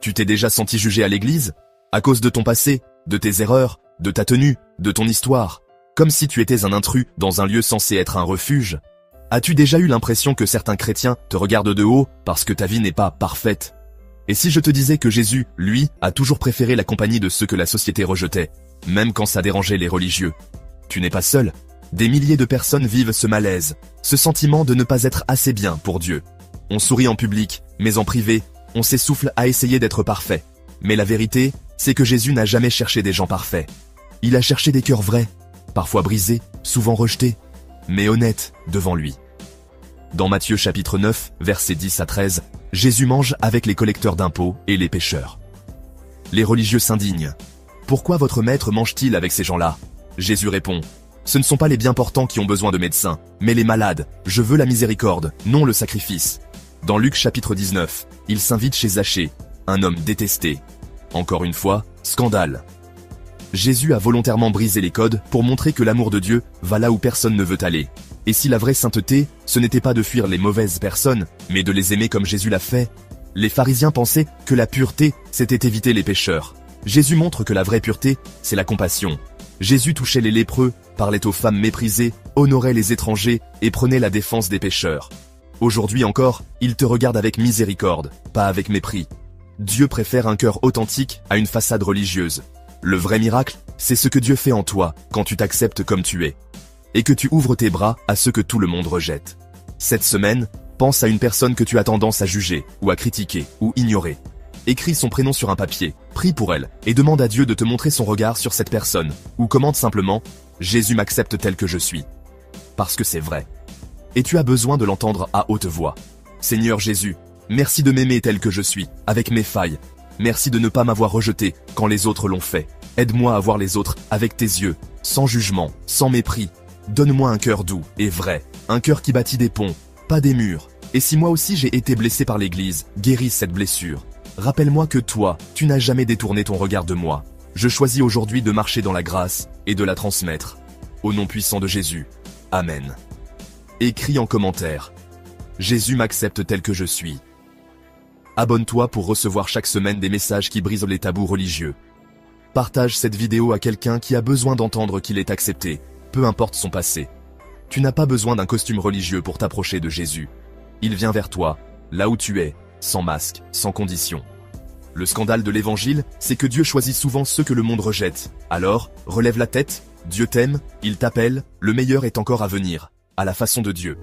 Tu t'es déjà senti jugé à l'église? À cause de ton passé, de tes erreurs, de ta tenue, de ton histoire? Comme si tu étais un intrus dans un lieu censé être un refuge? As-tu déjà eu l'impression que certains chrétiens te regardent de haut parce que ta vie n'est pas parfaite? Et si je te disais que Jésus, lui, a toujours préféré la compagnie de ceux que la société rejetait, même quand ça dérangeait les religieux? Tu n'es pas seul. Des milliers de personnes vivent ce malaise, ce sentiment de ne pas être assez bien pour Dieu. On sourit en public, mais en privé, on s'essouffle à essayer d'être parfait. Mais la vérité, c'est que Jésus n'a jamais cherché des gens parfaits. Il a cherché des cœurs vrais, parfois brisés, souvent rejetés, mais honnêtes devant lui. Dans Matthieu chapitre 9, versets 10 à 13, Jésus mange avec les collecteurs d'impôts et les pécheurs. Les religieux s'indignent. Pourquoi votre maître mange-t-il avec ces gens-là? Jésus répond: ce ne sont pas les bien portants qui ont besoin de médecins, mais les malades. Je veux la miséricorde, non le sacrifice. Dans Luc chapitre 19, il s'invite chez Zachée, un homme détesté. Encore une fois, scandale. Jésus a volontairement brisé les codes pour montrer que l'amour de Dieu va là où personne ne veut aller. Et si la vraie sainteté, ce n'était pas de fuir les mauvaises personnes, mais de les aimer comme Jésus l'a fait? Les pharisiens pensaient que la pureté, c'était éviter les pécheurs. Jésus montre que la vraie pureté, c'est la compassion. Jésus touchait les lépreux, parlait aux femmes méprisées, honorait les étrangers et prenait la défense des pécheurs. Aujourd'hui encore, il te regarde avec miséricorde, pas avec mépris. Dieu préfère un cœur authentique à une façade religieuse. Le vrai miracle, c'est ce que Dieu fait en toi quand tu t'acceptes comme tu es. Et que tu ouvres tes bras à ceux que tout le monde rejette. Cette semaine, pense à une personne que tu as tendance à juger, ou à critiquer, ou ignorer. Écris son prénom sur un papier, prie pour elle, et demande à Dieu de te montrer son regard sur cette personne, ou commente simplement « Jésus m'accepte tel que je suis ». Parce que c'est vrai. Et tu as besoin de l'entendre à haute voix. Seigneur Jésus, merci de m'aimer tel que je suis, avec mes failles. Merci de ne pas m'avoir rejeté quand les autres l'ont fait. Aide-moi à voir les autres avec tes yeux, sans jugement, sans mépris. Donne-moi un cœur doux et vrai, un cœur qui bâtit des ponts, pas des murs. Et si moi aussi j'ai été blessé par l'Église, guéris cette blessure. Rappelle-moi que toi, tu n'as jamais détourné ton regard de moi. Je choisis aujourd'hui de marcher dans la grâce et de la transmettre. Au nom puissant de Jésus. Amen. Écris en commentaire: Jésus m'accepte tel que je suis. Abonne-toi pour recevoir chaque semaine des messages qui brisent les tabous religieux. Partage cette vidéo à quelqu'un qui a besoin d'entendre qu'il est accepté, peu importe son passé. Tu n'as pas besoin d'un costume religieux pour t'approcher de Jésus. Il vient vers toi, là où tu es, sans masque, sans condition. Le scandale de l'évangile, c'est que Dieu choisit souvent ceux que le monde rejette. Alors, relève la tête, Dieu t'aime, il t'appelle, le meilleur est encore à venir, à la façon de Dieu.